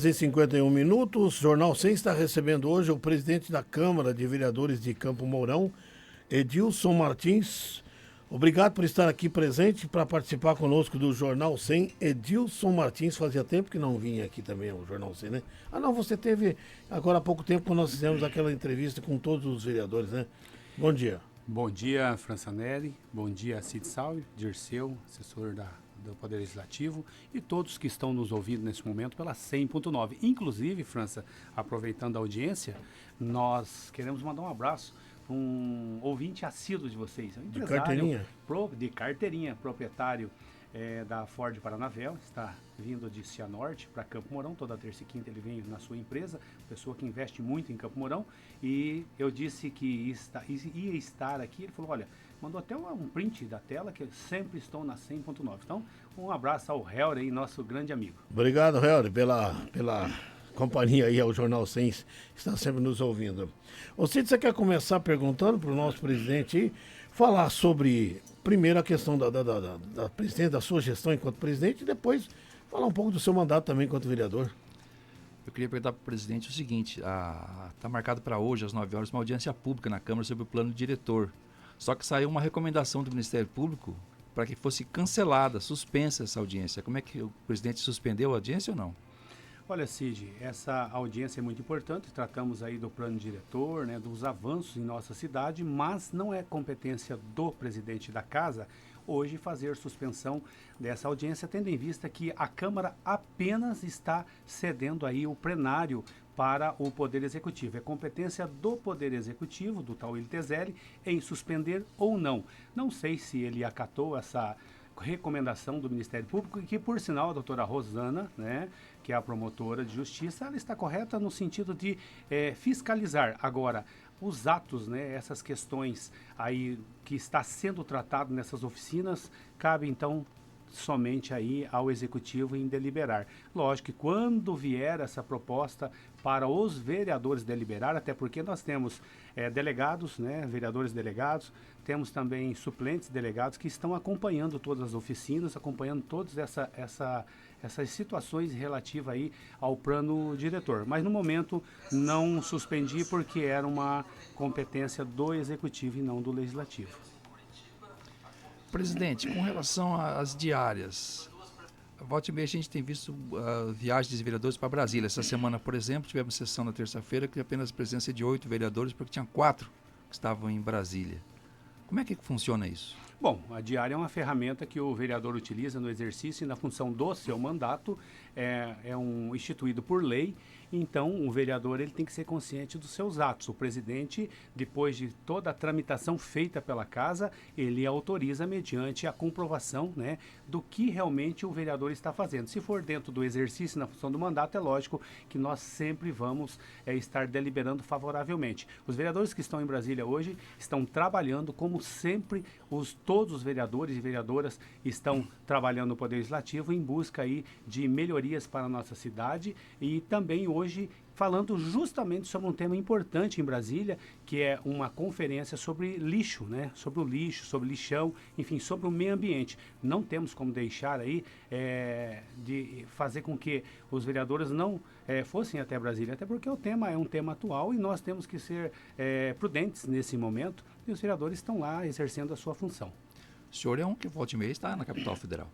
Em 51 minutos, o Jornal 100 está recebendo hoje o presidente da Câmara de Vereadores de Campo Mourão, Edilson Martins. Obrigado por estar aqui presente para participar conosco do Jornal 100. Edilson Martins, fazia tempo que não vinha aqui também o Jornal 100, né? Ah, não, você teve agora há pouco tempo quando nós fizemos aquela entrevista com todos os vereadores, né? Bom dia. Bom dia, Françanelli. Bom dia, Cid Salve, Dirceu, assessor do Poder Legislativo, e todos que estão nos ouvindo nesse momento pela 100.9. Inclusive, França, aproveitando a audiência, nós queremos mandar um abraço para um ouvinte assíduo de vocês. Um de carteirinha? De carteirinha, proprietário da Ford Paranavel, está vindo de Cianorte para Campo Mourão, toda terça e quinta ele vem na sua empresa, pessoa que investe muito em Campo Mourão, e eu disse que ia estar aqui, ele falou, olha, mandou até um print da tela, que eu sempre estou na 100.9. Então, um abraço ao Helder aí, nosso grande amigo. Obrigado, Helder, pela companhia aí ao Jornal 100, que está sempre nos ouvindo. Ô Cid, você quer começar perguntando para o nosso presidente aí, falar sobre, primeiro, a questão da presidência, da sua gestão enquanto presidente, e depois falar um pouco do seu mandato também enquanto vereador. Eu queria perguntar para o presidente o seguinte, está marcado para hoje, às 9 horas, uma audiência pública na Câmara sobre o plano diretor. Só que saiu uma recomendação do Ministério Público para que fosse cancelada, suspensa essa audiência. Como é que o presidente suspendeu a audiência ou não? Olha, Cid, essa audiência é muito importante, tratamos aí do plano diretor, né, dos avanços em nossa cidade, mas não é competência do presidente da casa hoje fazer suspensão dessa audiência, tendo em vista que a Câmara apenas está cedendo aí o plenário para o Poder Executivo. É competência do Poder Executivo, do tal Iltezelli, em suspender ou não. Não sei se ele acatou essa recomendação do Ministério Público, e que, por sinal, a doutora Rosana, né, que é a promotora de justiça, ela está correta no sentido de fiscalizar. Agora, os atos, né, essas questões aí que está sendo tratado nessas oficinas, cabe então somente aí ao Executivo em deliberar. Lógico que quando vier essa proposta para os vereadores deliberar, até porque nós temos delegados, né, vereadores delegados, temos também suplentes delegados que estão acompanhando todas as oficinas, acompanhando todas essas situações relativas aí ao plano diretor. Mas no momento não suspendi porque era uma competência do Executivo e não do Legislativo. Presidente, com relação às diárias, volta e meia a gente tem visto viagens de vereadores para Brasília. Essa semana, por exemplo, tivemos sessão na terça-feira que apenas presença de 8 vereadores, porque tinha 4 que estavam em Brasília. Como é que funciona isso? Bom, a diária é uma ferramenta que o vereador utiliza no exercício e na função do seu mandato, instituído por lei. Então, o vereador ele tem que ser consciente dos seus atos. O presidente, depois de toda a tramitação feita pela casa, ele autoriza mediante a comprovação, né, do que realmente o vereador está fazendo. Se for dentro do exercício, na função do mandato, é lógico que nós sempre vamos estar deliberando favoravelmente. Os vereadores que estão em Brasília hoje estão trabalhando como sempre todos os vereadores e vereadoras estão trabalhando no Poder Legislativo em busca aí de melhorias para a nossa cidade, e também hoje falando justamente sobre um tema importante em Brasília, que é uma conferência sobre lixo, né? Sobre o lixo, sobre lixão, enfim, sobre o meio ambiente. Não temos como deixar aí de fazer com que os vereadores não fossem até Brasília, até porque o tema é um tema atual e nós temos que ser prudentes nesse momento, e os vereadores estão lá exercendo a sua função. O senhor é um que volta e meia está na capital federal.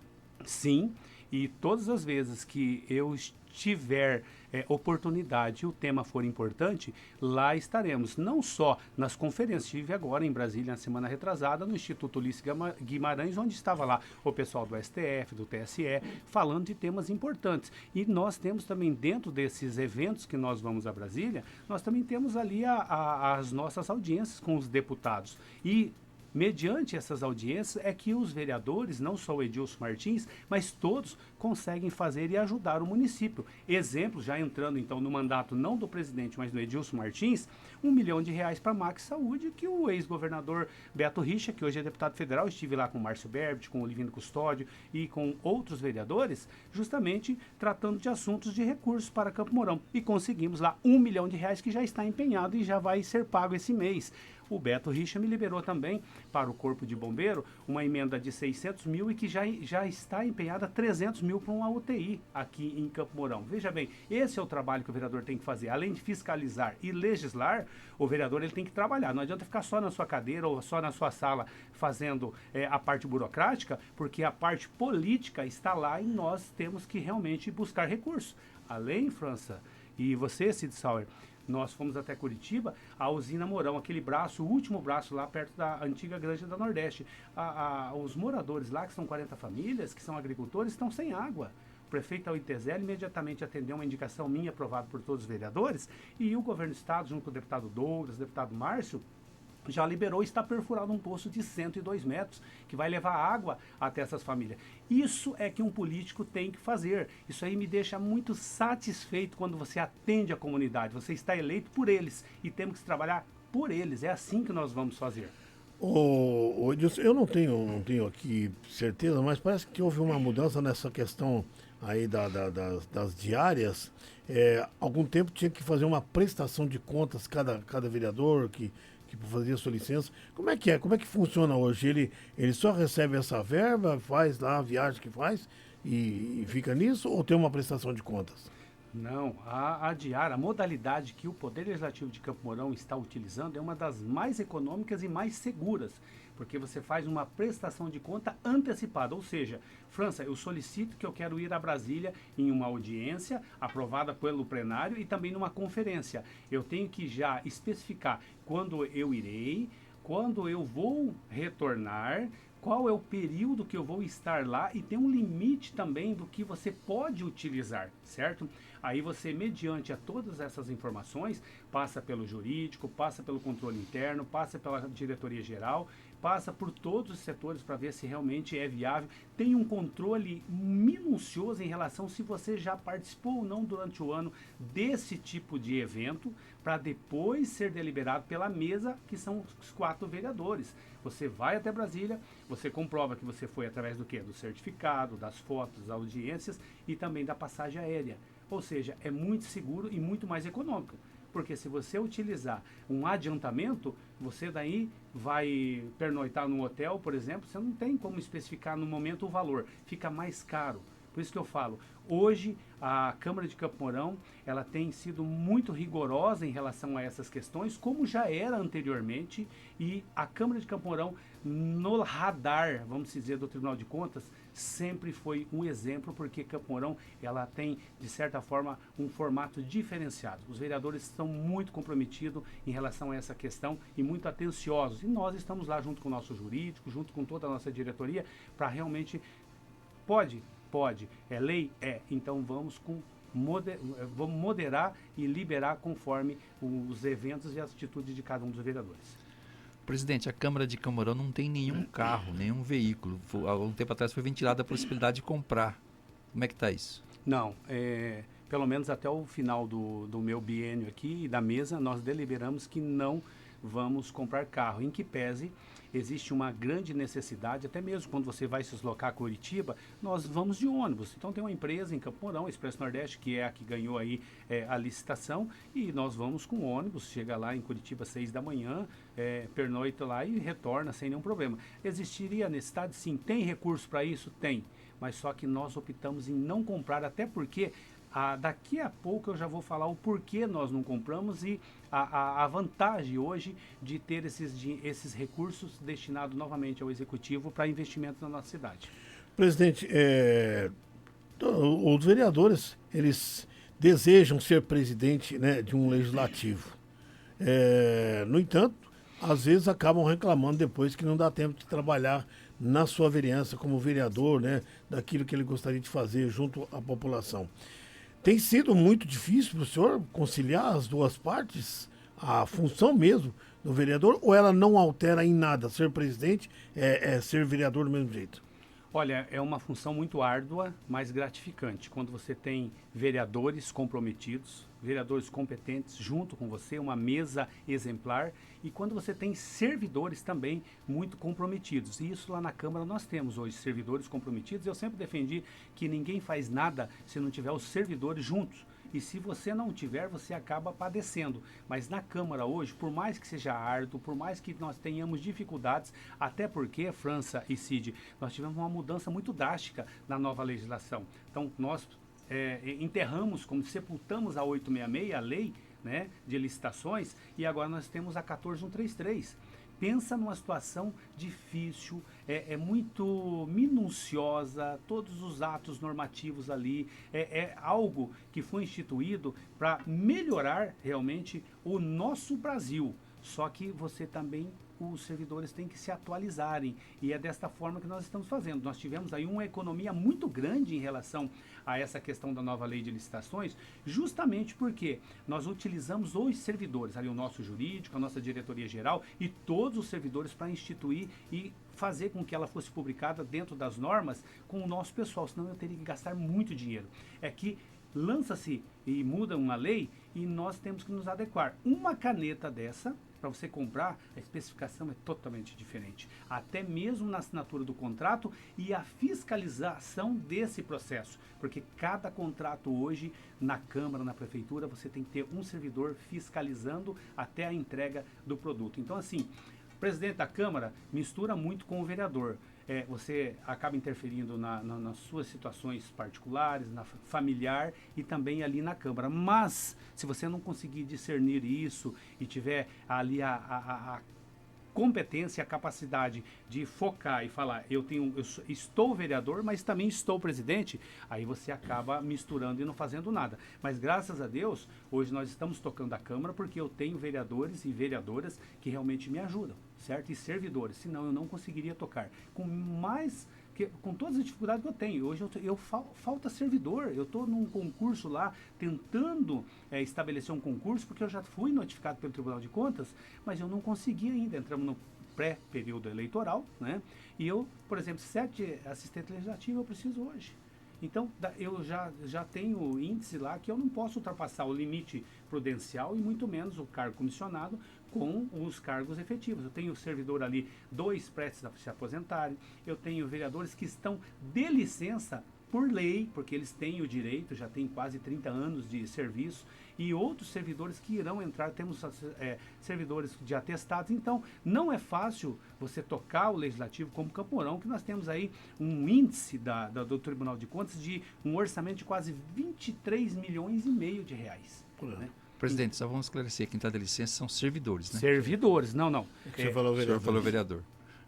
Sim, e todas as vezes que eu tiver oportunidade e o tema for importante, lá estaremos. Não só nas conferências, estive agora em Brasília na semana retrasada, no Instituto Ulisses Guimarães, onde estava lá o pessoal do STF, do TSE, falando de temas importantes. E nós temos também, dentro desses eventos que nós vamos a Brasília, nós também temos ali as nossas audiências com os deputados. E mediante essas audiências é que os vereadores, não só o Edilson Martins, mas todos conseguem fazer e ajudar o município. Exemplo, já entrando então no mandato não do presidente, mas do Edilson Martins, R$1 milhão para a Max Saúde, que o ex-governador Beto Richa, que hoje é deputado federal, estive lá com o Márcio Berbit, com o Olivino Custódio e com outros vereadores, justamente tratando de assuntos de recursos para Campo Mourão. E conseguimos lá R$1 milhão que já está empenhado e já vai ser pago esse mês. O Beto Richa me liberou também para o Corpo de Bombeiro uma emenda de 600 mil e que já está empenhada R$300 mil para uma UTI aqui em Campo Mourão. Veja bem, esse é o trabalho que o vereador tem que fazer. Além de fiscalizar e legislar, o vereador ele tem que trabalhar. Não adianta ficar só na sua cadeira ou só na sua sala fazendo a parte burocrática, porque a parte política está lá e nós temos que realmente buscar recursos. Além, França, e você, Cid Sauer, nós fomos até Curitiba, a usina Mourão, aquele braço, o último braço lá perto da antiga Granja da Nordeste. Os moradores lá, que são 40 famílias, que são agricultores, estão sem água. O prefeito Alitezel imediatamente atendeu uma indicação minha, aprovada por todos os vereadores, e o governo do estado, junto com o deputado Douglas, o deputado Márcio, já liberou e está perfurado um poço de 102 metros, que vai levar água até essas famílias. Isso é que um político tem que fazer. Isso aí me deixa muito satisfeito quando você atende a comunidade. Você está eleito por eles e temos que trabalhar por eles. É assim que nós vamos fazer. Edilson, eu não tenho aqui certeza, mas parece que houve uma mudança nessa questão aí das diárias. Algum tempo tinha que fazer uma prestação de contas cada vereador que fazia sua licença. Como é que é? Como é que funciona hoje? Ele só recebe essa verba, faz lá a viagem que faz e fica nisso, ou tem uma prestação de contas? Não, a diária, a modalidade que o Poder Legislativo de Campo Mourão está utilizando é uma das mais econômicas e mais seguras, porque você faz uma prestação de conta antecipada, ou seja, França, eu solicito que eu quero ir a Brasília em uma audiência aprovada pelo plenário e também numa conferência. Eu tenho que já especificar quando eu irei, quando eu vou retornar, qual é o período que eu vou estar lá e tem um limite também do que você pode utilizar, certo? Aí você, mediante a todas essas informações, passa pelo jurídico, passa pelo controle interno, passa pela diretoria geral, passa por todos os setores para ver se realmente é viável. Tem um controle minucioso em relação se você já participou ou não durante o ano desse tipo de evento, para depois ser deliberado pela mesa, que são os 4 vereadores. Você vai até Brasília, você comprova que você foi através do quê? Do certificado, das fotos, das audiências e também da passagem aérea. Ou seja, é muito seguro e muito mais econômico. Porque se você utilizar um adiantamento, você daí vai pernoitar num hotel, por exemplo, você não tem como especificar no momento o valor, fica mais caro. Por isso que eu falo, hoje a Câmara de Campo Mourão, ela tem sido muito rigorosa em relação a essas questões, como já era anteriormente, e a Câmara de Campo Mourão, no radar, vamos dizer, do Tribunal de Contas, sempre foi um exemplo, porque Campo Mourão, ela tem, de certa forma, um formato diferenciado. Os vereadores estão muito comprometidos em relação a essa questão e muito atenciosos, e nós estamos lá junto com o nosso jurídico, junto com toda a nossa diretoria, para realmente, pode, é lei? É. Então vamos vamos moderar e liberar conforme os eventos e as atitudes de cada um dos vereadores. Presidente, a Câmara de Campo Mourão não tem nenhum carro, nenhum veículo. Há um tempo atrás foi ventilada a possibilidade de comprar. Como é que está isso? Não, pelo menos até o final do meu biênio aqui e da mesa, nós deliberamos que não vamos comprar carro, em que pese existe uma grande necessidade, até mesmo quando você vai se deslocar a Curitiba, nós vamos de ônibus. Então tem uma empresa em Campo Mourão, Expresso Nordeste, que é a que ganhou aí a licitação, e nós vamos com ônibus, chega lá em Curitiba às 6 da manhã, pernoita lá e retorna sem nenhum problema. Existiria necessidade? Sim. Tem recurso para isso? Tem. Mas só que nós optamos em não comprar, até porque daqui a pouco eu já vou falar o porquê nós não compramos e a vantagem hoje de ter esses recursos destinados novamente ao Executivo para investimento na nossa cidade. Presidente, os vereadores, eles desejam ser presidente, né, de um legislativo. No entanto, às vezes acabam reclamando depois que não dá tempo de trabalhar na sua vereança como vereador, né, daquilo que ele gostaria de fazer junto à população. Tem sido muito difícil para o senhor conciliar as duas partes, a função mesmo do vereador, ou ela não altera em nada? Ser presidente é ser vereador do mesmo jeito? Olha, é uma função muito árdua, mas gratificante. Quando você tem vereadores comprometidos, vereadores competentes junto com você, uma mesa exemplar, e quando você tem servidores também muito comprometidos. E isso lá na Câmara nós temos hoje, servidores comprometidos. Eu sempre defendi que ninguém faz nada se não tiver os servidores juntos. e se você não tiver, você acaba padecendo. Mas na Câmara hoje, por mais que seja árduo, por mais que nós tenhamos dificuldades, até porque, França e Cid, nós tivemos uma mudança muito drástica na nova legislação. Então, nós enterramos, como sepultamos a 866, a lei, né, de licitações, e agora nós temos a 14133. Pensa numa situação difícil, é muito minuciosa, todos os atos normativos ali, é algo que foi instituído para melhorar realmente o nosso Brasil. Só que você também, os servidores têm que se atualizarem, e é desta forma que nós estamos fazendo. Nós tivemos aí uma economia muito grande em relação a essa questão da nova lei de licitações, justamente porque nós utilizamos os servidores, ali o nosso jurídico, a nossa diretoria geral e todos os servidores para instituir e fazer com que ela fosse publicada dentro das normas com o nosso pessoal, senão eu teria que gastar muito dinheiro. É que lança-se e muda uma lei e nós temos que nos adequar. Uma caneta dessa, para você comprar, a especificação é totalmente diferente. Até mesmo na assinatura do contrato e a fiscalização desse processo. Porque cada contrato hoje, na Câmara, na Prefeitura, você tem que ter um servidor fiscalizando até a entrega do produto. Então, assim, o presidente da Câmara mistura muito com o vereador. Você acaba interferindo nas suas situações particulares, na familiar e também ali na Câmara. Mas, se você não conseguir discernir isso e tiver ali a competência, a capacidade de focar e falar, estou vereador, mas também estou presidente, aí você acaba misturando e não fazendo nada. Mas graças a Deus, hoje nós estamos tocando a Câmara porque eu tenho vereadores e vereadoras que realmente me ajudam, certo? E servidores, senão eu não conseguiria tocar. Com todas as dificuldades que eu tenho. Hoje falta servidor. Eu estou num concurso lá, tentando estabelecer um concurso, porque eu já fui notificado pelo Tribunal de Contas, mas eu não consegui ainda. Entramos no pré-período eleitoral, né? E eu, por exemplo, 7 assistentes legislativos eu preciso hoje. Então, eu já tenho índice lá que eu não posso ultrapassar o limite prudencial e muito menos o cargo comissionado com os cargos efetivos. Eu tenho servidor ali, 2 prestes a se aposentarem, eu tenho vereadores que estão de licença por lei, porque eles têm o direito, já têm quase 30 anos de serviço, e outros servidores que irão entrar, temos servidores de atestados. Então, não é fácil você tocar o Legislativo como Campo Mourão, que nós temos aí um índice do Tribunal de Contas de um orçamento de quase 23 milhões e meio de reais. Né? Presidente, só vamos esclarecer, quem está de licença são servidores, né? Servidores, não. Você falou o senhor falou vereador.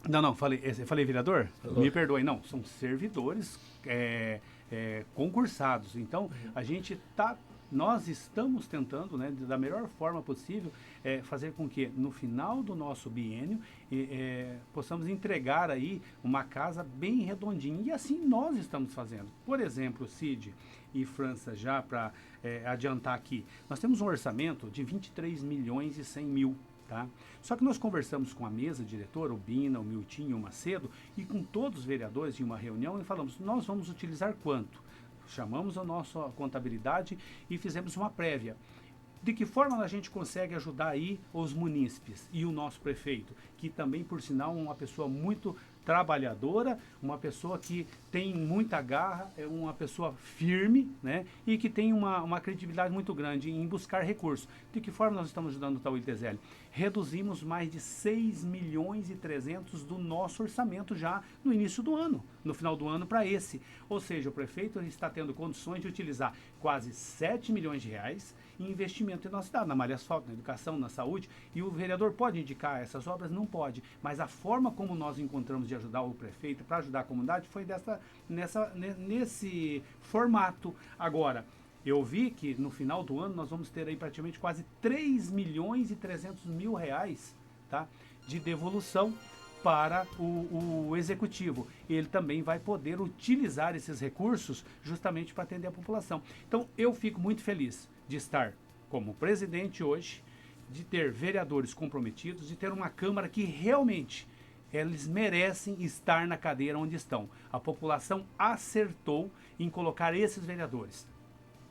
Não, falei vereador? Falou. Me perdoe, não, são servidores concursados. Então, nós estamos tentando, né, da melhor forma possível, fazer com que no final do nosso biênio possamos entregar aí uma casa bem redondinha. E assim nós estamos fazendo. Por exemplo, Cid e França, já para adiantar aqui, nós temos um orçamento de 23 milhões e 100 mil. Tá? Só que nós conversamos com a mesa diretora, o Bina, o Miltinho, o Macedo, e com todos os vereadores em uma reunião e falamos, nós vamos utilizar quanto? Chamamos a nossa contabilidade e fizemos uma prévia. De que forma a gente consegue ajudar aí os munícipes e o nosso prefeito, que também, por sinal, é uma pessoa muito trabalhadora, uma pessoa que tem muita garra, é uma pessoa firme, né? E que tem uma credibilidade muito grande em buscar recursos. De que forma nós estamos ajudando o Tauí Tezelli? Reduzimos mais de 6 milhões e 300 do nosso orçamento já no início do ano, no final do ano para esse. Ou seja, o prefeito está tendo condições de utilizar quase 7 milhões de reais em investimento em nossa cidade, na malha asfalto, na educação, na saúde. E o vereador pode indicar essas obras? Não pode. Mas a forma como nós encontramos de ajudar o prefeito para ajudar a comunidade foi nesse formato. Agora, eu vi que no final do ano nós vamos ter aí praticamente quase 3 milhões e 300 mil reais, tá, de devolução para o executivo. Ele também vai poder utilizar esses recursos justamente para atender a população. Então, eu fico muito feliz de estar como presidente hoje, de ter vereadores comprometidos, de ter uma Câmara que realmente eles merecem estar na cadeira onde estão. A população acertou em colocar esses vereadores.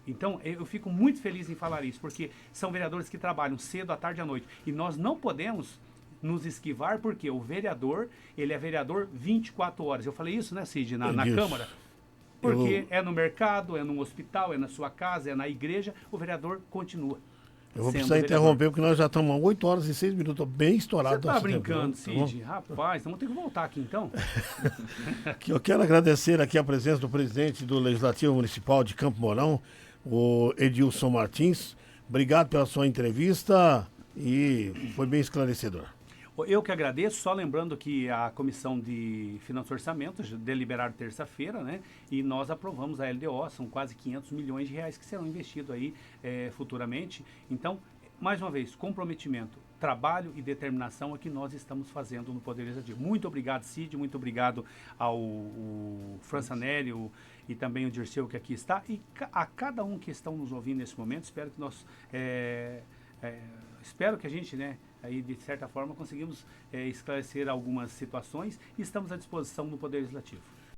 Então, eu fico muito feliz em falar isso, porque são vereadores que trabalham cedo, à tarde e à noite. E nós não podemos nos esquivar, porque o vereador, ele é vereador 24 horas. Eu falei isso, né, Cid, na Câmara? Porque é no mercado, é no hospital, é na sua casa, é na igreja, o vereador continua. Eu vou sendo precisar vereador. interromper, porque nós já estamos a 8 horas e 6 minutos, bem estourado. Você tá nosso tempo, brincando, tá bom? Cid? Rapaz, então vamos ter que voltar aqui então. Que eu quero agradecer aqui a presença do presidente do Legislativo Municipal de Campo Mourão, o Edilson Martins. Obrigado pela sua entrevista e foi bem esclarecedor. Eu que agradeço, só lembrando que a Comissão de Finanças e Orçamentos deliberaram terça-feira, né? E nós aprovamos a LDO, são quase 500 milhões de reais que serão investidos aí futuramente. Então, mais uma vez, comprometimento, trabalho e determinação é que nós estamos fazendo no Poder Legislativo. Muito obrigado, Cid, muito obrigado ao Françanelli e também o Dirceu que aqui está. E a cada um que estão nos ouvindo nesse momento, espero que nós... espero que a gente, né, aí de certa forma conseguimos esclarecer algumas situações e estamos à disposição no Poder Legislativo.